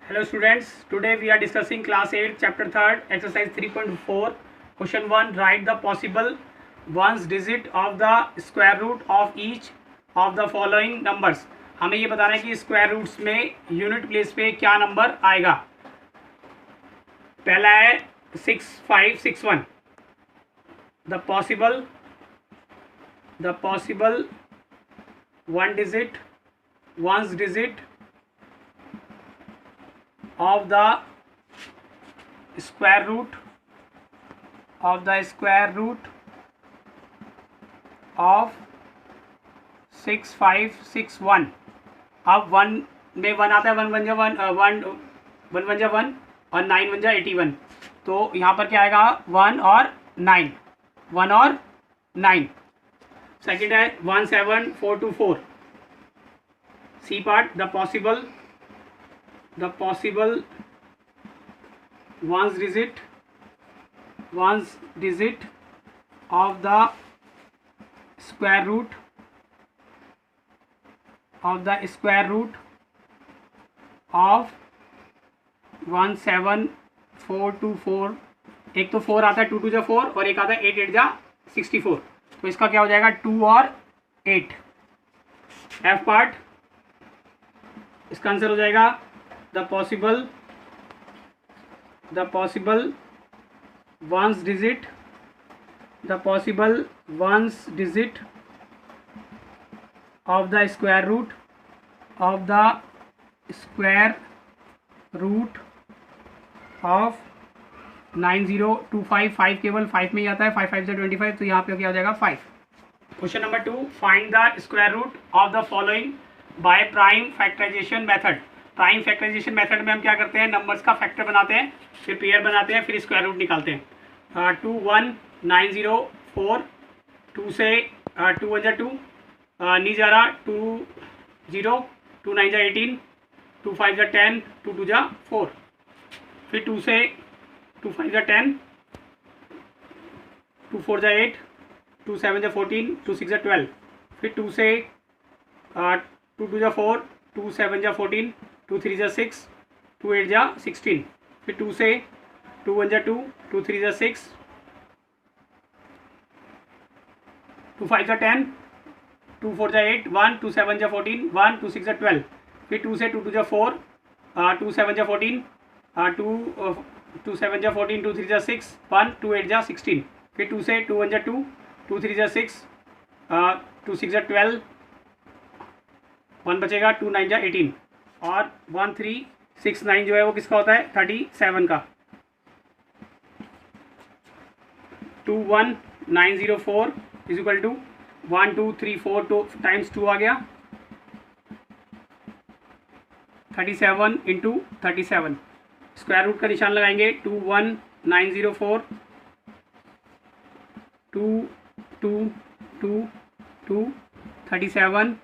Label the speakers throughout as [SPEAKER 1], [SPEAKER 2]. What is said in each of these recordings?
[SPEAKER 1] Hello students, today we are discussing class 8 chapter 3rd exercise 3.4 question 1. Write the possible ones digit of the square root of each of the following numbers. हमें ये बताना है कि square roots में unit place पे क्या number आएगा. पहला है 6561. the possible one digit ones digit of the square root of 6561. अब वन में वन आता है, वन बन जा वन बन जा वन और 9 बन जा 81. तो यहाँ पर क्या आएगा 1 और 9. सेकेंड है 17424. C part the possible ones digit of the square root of 17424. एक तो 4 आता है, 2 2 जा 4 और एक आता है 8 8 जा 64. तो इसका क्या हो जाएगा 2 और 8. एफ पार्ट इसका आंसर हो जाएगा the possible ones digit of the square root of 9025. 5 केवल 5 में ही आता है, 5 5 से 25. तो यहाँ पे क्या हो जाएगा 5. Question number 2. Find the square root of the following by prime factorization method. Prime factorization method में हम क्या करते हैं, नंबर्स का फैक्टर बनाते हैं, फिर पेयर बनाते हैं, फिर स्क्वायर रूट निकालते हैं. 21904. 2 से 2 1 जा 2 नी जा रहा 2 0. 2 9 जा 18. 2 5 जा 10. 2 2 जा 4. फिर 2 से 2 5 जा 10. 2 4 जा 8. 2 7 जा 14. 2 6 जा 12. फिर 2 से 2 2 जा 4. 2 7 जा 14. 2 3 जा 6. 2 8 जा 16. फिर 2 से 2 1 जा 2. 2 3 जा 6. 2 5 जा 10. 2 4 जा 8. 1 2 7 जा 14. 1 2 6 जा 12. फिर 2 से 2 2 जा 4. 2 7 जा 14. 2 7 जा 14. 2 3 जा 6. 1 2 8 जा 16. फिर 2 से 2 1 जा 2. 2 3 जा 6. 2 6 जा 12. 1 बचेगा. 2 9 जा 18. और 1369 जो है वो किसका होता है 37 का. 21904 इज इक्वल टू 1 2 3 4 2 टाइम्स 2 आ गया 37 इंटू 37. स्क्वायर रूट का निशान लगाएंगे. 21904 2 2 2 2 37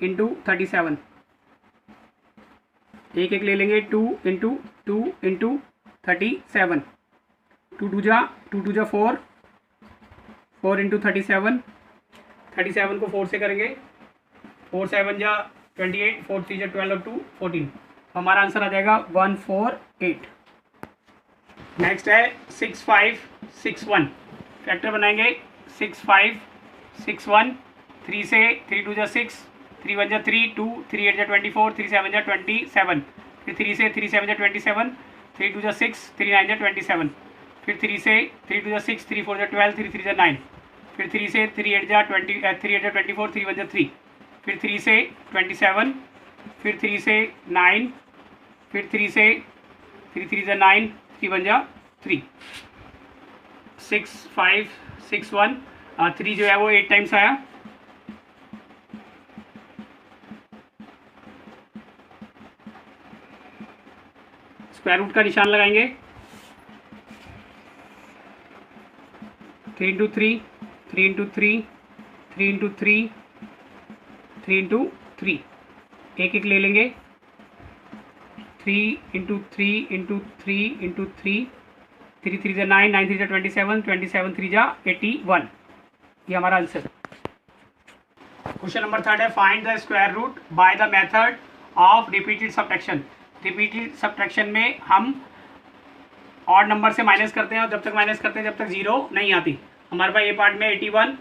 [SPEAKER 1] इंटू 37. एक एक ले लेंगे. 2 इंटू 2 इंटू 37. 2 2 जा 4. 4 इंटू 37. 37 को 4 से करेंगे. 4 7 जा 28. 4 3 जा 12 और 2 14. हमारा आंसर आ जाएगा 148. नेक्स्ट है 6561. फैक्टर बनाएंगे. 6561. 3 से 3 2 जा 6. 3 1 जा 3. 2 3 8 जा 24. 3 7 जा 27. फिर 3 से 3 7 जा 27. 3 2 जा 6. 3 9 जा 27. फिर 3 से 3 2 जा 6. 3 4 जा 12. 3 3 जा 9. फिर 3 से 3 8 जा 24. 3 1 जा 3. फिर 3 से 27. फिर 3 से 9. फिर 3 से 3 3 जा 9. 3 1 जा 3. 6561. 3 जो है वो 8 टाइम्स आया. स्क्वायर रूट का निशान लगाएंगे. 3 इंटू 3. 3 इंटू 3. 3 इंटू 3. 3 इंटू 3. एक एक ले लेंगे. 3 इंटू 3 इंटू 3 इंटू 3. 3 3 जा 9. 9 3 जा 27. 27 3 जा 81. ये हमारा आंसर. क्वेश्चन नंबर 3 है find the square root by the method of repeated subtraction. Repeated subtraction में हम ऑड नंबर से माइनस करते हैं और जब तक माइनस करते हैं जब तक जीरो नहीं आती। हमारे पास ये पार्ट में 81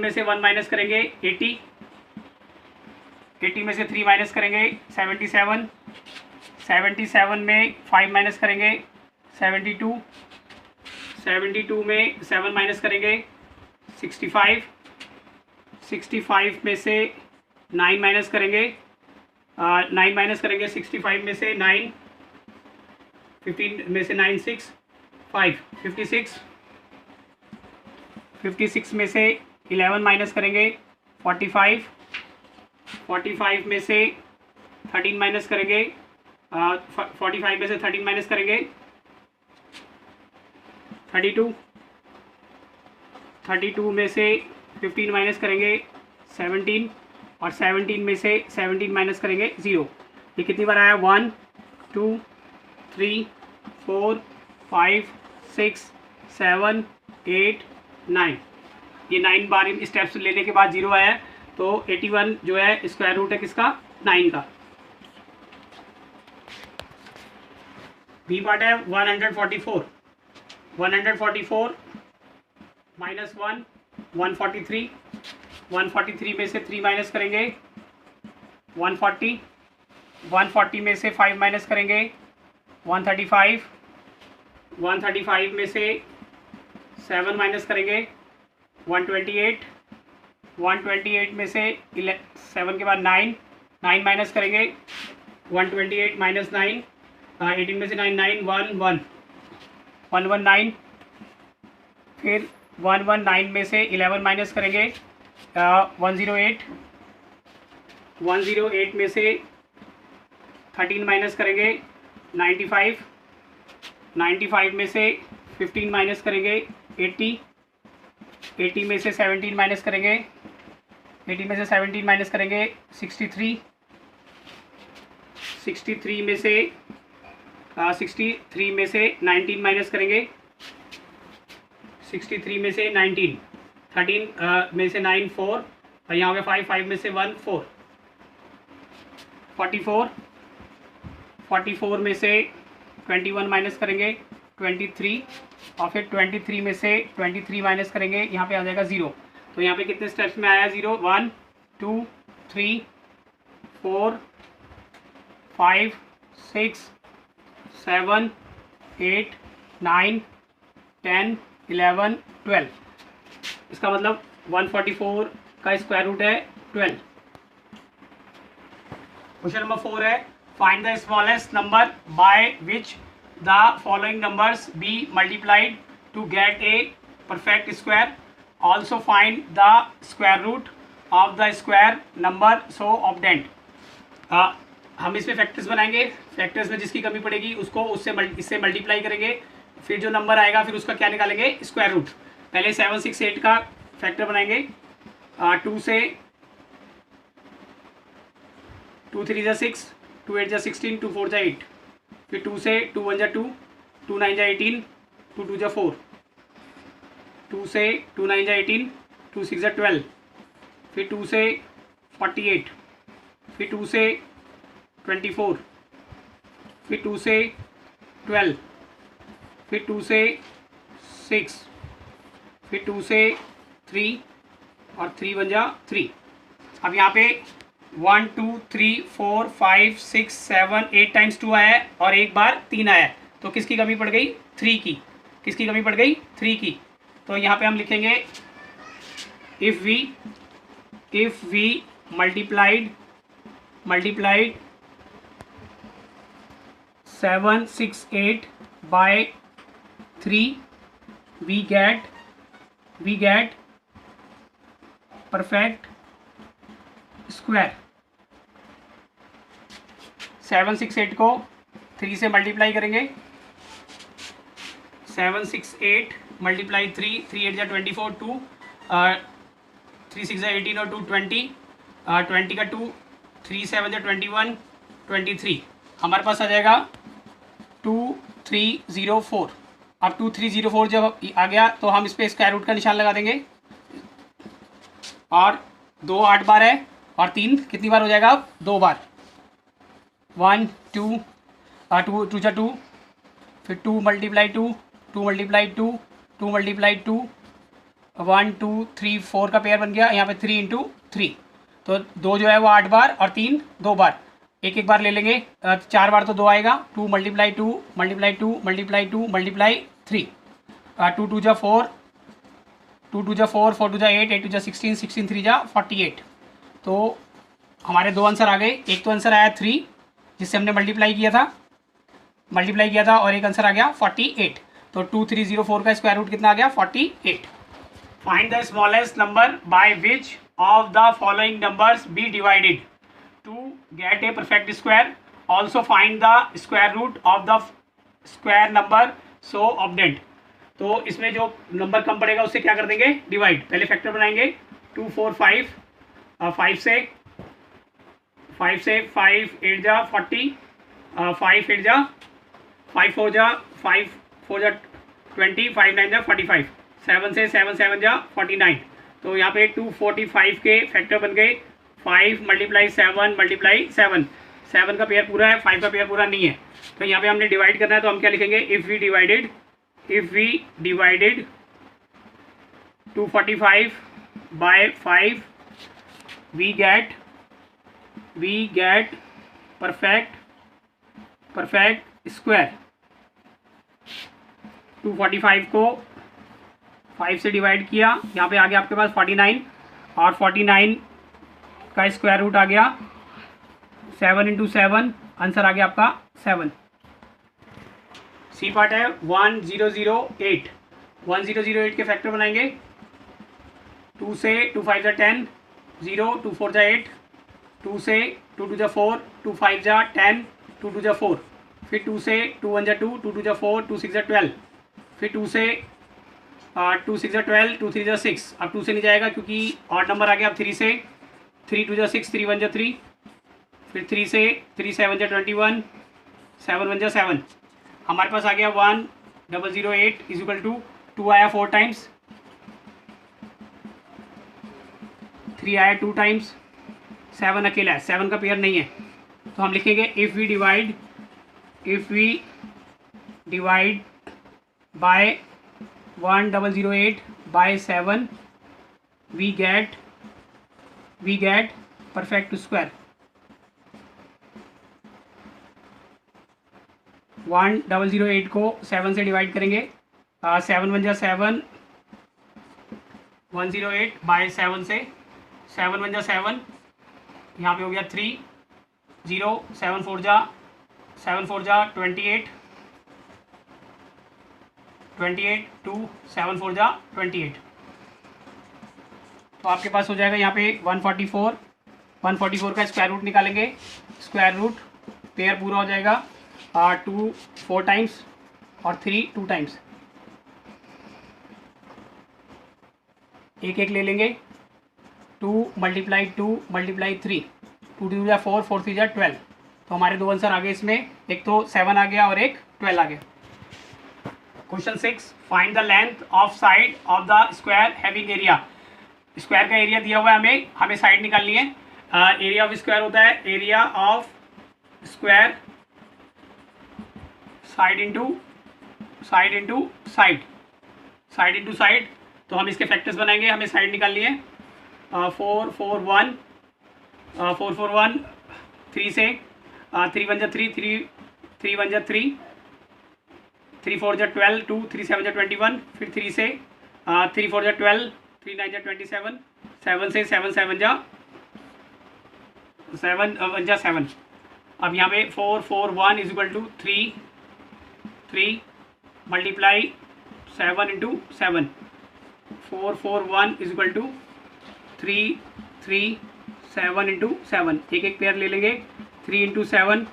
[SPEAKER 1] में से 1 माइनस करेंगे 80 में से 3 माइनस करेंगे 77 में 5 माइनस करेंगे 72 में 7 माइनस करेंगे 65 में से 9 माइनस करेंगे 9 माइनस करेंगे 65 में से 9 15 में से 9 6 5 56 में से 11 माइनस करेंगे 45 में से 13 माइनस करेंगे 45 में से 13 माइनस करेंगे 32 में से 15 माइनस करेंगे 17 और 17 में से 17 माइनस करेंगे 0। ये कितनी बार आया 1 2 3 4 5 6 7 8 9। ये 9 बार इन स्टेप्स लेने के बाद 0 आया। तो 81 जो है स्क्वायर रूट है किसका 9 का। बी पार्ट है 144 माइनस 1 143 में से 3 माइनस करेंगे 140 में से 5 माइनस करेंगे 135 में से 7 माइनस करेंगे 128 में से 7 के बाद 9 माइनस करेंगे 128 माइनस 9 18 में से 9 119 फिर 119 में से 11 माइनस करेंगे 108 में से 13 माइनस करेंगे 95 में से 15 माइनस करेंगे 80 में से 17 माइनस करेंगे 63 में से 19 माइनस करेंगे 63 में से 19 13 में से 9 4 और यहाँ पे 5 में से 1 4 44 में से 21 माइनस करेंगे 23 और फिर 23 में से 23 माइनस करेंगे, यहाँ पे आ जाएगा 0। तो यहाँ पे कितने स्टेप्स में आया 0 1 2 3 4 5 6 7 8 9 10 11 12। इसका मतलब 144 का स्क्वायर रूट है 12। क्वेश्चन नंबर 4 है find the smallest number by which the following numbers be multiplied to get a perfect square. Also find the square root of the square number so obtained. हम इसमें factors बनाएंगे, factors में जिसकी कमी पड़ेगी उसको इससे मल्टीप्लाई करेंगे, फिर जो नंबर आएगा फिर उसका क्या निकालेंगे स्क्वायर रूट। पहले 7 6 8 का फैक्टर बनाएंगे 2 से 2 3 जा 6 2 8 जा 16 2 4 जा 8 फिर 2 से 2 1 जा 2 2 9 जा 18 2 2 जा 4 2 से 2 9 जा 18 2 6 जा 12 फिर 2 से 48 फिर 2 से 24 फिर 2 से 12 फिर 2 से 6 फिर 2 से 3 और 3 1 जा 3। अब यहाँ पे 1 2 3 4 5 6 7 8 टाइम्स 2 आया है और एक बार 3 आया है। तो किसकी कमी पड़ गई 3 की। किसकी कमी पड़ गई 3 की। तो यहाँ पे हम लिखेंगे if we multiplied 7 6 8 by 3 we get perfect square। 7 6 8 को 3 से मल्टीप्लाई करेंगे 7 6 8 मल्टीप्लाई 3 3 8 जा 24 2 3 6 जा 18 और 2 20 20 का 2 3 7 जा 21 23। हमारे पास आ जाएगा 2304। अब 2304 जब आ गया तो हम इस पर स्क्वायर रूट का निशान लगा देंगे और 2 8 बार है और 3 कितनी बार हो जाएगा अब 2 बार। 1 2 2 2 जा 2, फिर 2 मल्टीप्लाई 2, 2 मल्टीप्लाई 2, 2 मल्टीप्लाई 2, 1 2 3 4 का पेयर बन गया। यहाँ पे 3 इंटू 3, तो 2 जो है वो 8 बार और 3 2 बार, एक एक बार ले लेंगे। 4 बार तो 2 आएगा। 2 मल्टीप्लाई 2 मल्टीप्लाई 2 मल्टीप्लाई 2 मल्टीप्लाई 3, 2 2 जा 4, 2 2 जा 4, 4 2 जा 8, 8 2 जा 16, 16 3 जा 48। तो हमारे दो आंसर आ गए। एक तो आंसर आया 3 जिससे हमने मल्टीप्लाई किया था और एक आंसर आ गया 48। तो 2304 का स्क्वायर रूट कितना आ गया? 48। Find the smallest number by which of the following numbers be divided to get a perfect square. Also find the square root of the square number so obtained. तो इसमें जो number कम पड़ेगा उससे क्या कर देंगे? डिवाइड। पहले फैक्टर बनाएंगे। 2 4 5, 5 से 5 8 जा 40, 5 8 जा 5 4 जा 5 4 जा 20, 5 9 जा 45, 7 से 7 7 जा 49। तो यहाँ पे 245 के फैक्टर बन गए। 5 मल्टीप्लाई 7 मल्टीप्लाई 7, 7 का पेयर पूरा है, 5 का पेयर पूरा नहीं है। तो यहाँ पे हमने डिवाइड करना है, तो हम क्या लिखेंगे? If we divided 245 by 5 we get perfect square. 245 को 5 से डिवाइड किया, यहाँ पे आ गया आपके पास 49, और 49 का स्क्वायर रूट आ गया 7 इंटू 7, आंसर आ गया आपका 7। सी पार्ट है 1008। 1008 के फैक्टर बनाएंगे। 2 से 2 5 जा 10, 0 2 4 जा 8, 2 से 2 2 जा 4, 2 5 जा 10, 2 2 जा 4, फिर 2 से 2 1 जा 2, 2 2 जा 4, 2 6 जा 12, फिर 2 से 2 6 जा 12, 2 3 जा 6। अब 2 से नहीं जाएगा क्योंकि ऑड नंबर आ गया। अब 3 से 3 2 जा 6, 3 1 जा 3, फिर 3 से 3 7 जा 21, 7 1 जा 7। हमारे पास आ गया 1008 इज इक्वल टू 2 आया 4 टाइम्स, 3 आया 2 टाइम्स, 7 अकेला है, 7 का पेयर नहीं है। तो हम लिखेंगे if we divide by 1008 by 7 we get perfect square. 1008 को 7 से डिवाइड करेंगे। 7 1 जा 7, 108 बाय 7 से 7 1 जा 7, यहाँ पे हो गया 3 0, 7 4 जा 28, 2 7 4 जा 28। तो आपके पास हो जाएगा यहाँ पे 144 का स्क्वायर रूट निकालेंगे। स्क्वायर रूट पेयर पूरा हो जाएगा 2 4 टाइम्स और 3 2 टाइम्स, एक एक ले लेंगे। 2 मल्टीप्लाई 2 मल्टीप्लाई 3, 2 2 जा 4, 4 3 जा 12। तो हमारे दो आंसर आ गए इसमें, एक तो 7 आ गया और एक 12 आ गया। Question 6, find the length of side of the square having area. Square का एरिया दिया हुआ है, हमें साइड निकालनी है। एरिया ऑफ स्क्वायर होता है area of square side into side. तो हम इसके फैक्टर्स बनाएंगे, हमें साइड निकालनी है। 4 4 1, 3 से 3 1 जा 3, 3 1 जा 3, 3 4 जा 12, 2 3 7 जा 21, फिर 3 से 3 4 जा 12, 3 9 जा 27, 7 से 7 7 जा 7। अब यहाँ पे 4 4 1 is equal to 3 multiply 7 into 7, 4 4 1 is equal to 3 7 into 7, एक एक पेयर ले लेंगे। 3 इंटू 7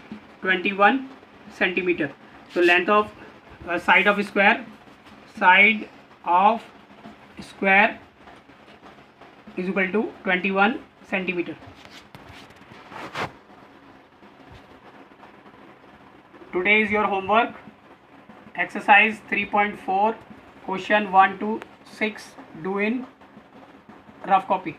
[SPEAKER 1] 21 सेंटीमीटर। तो length of side of square is equal to 21 centimetre. Today is your homework exercise 3.4 question 1 to 6 do in rough copy.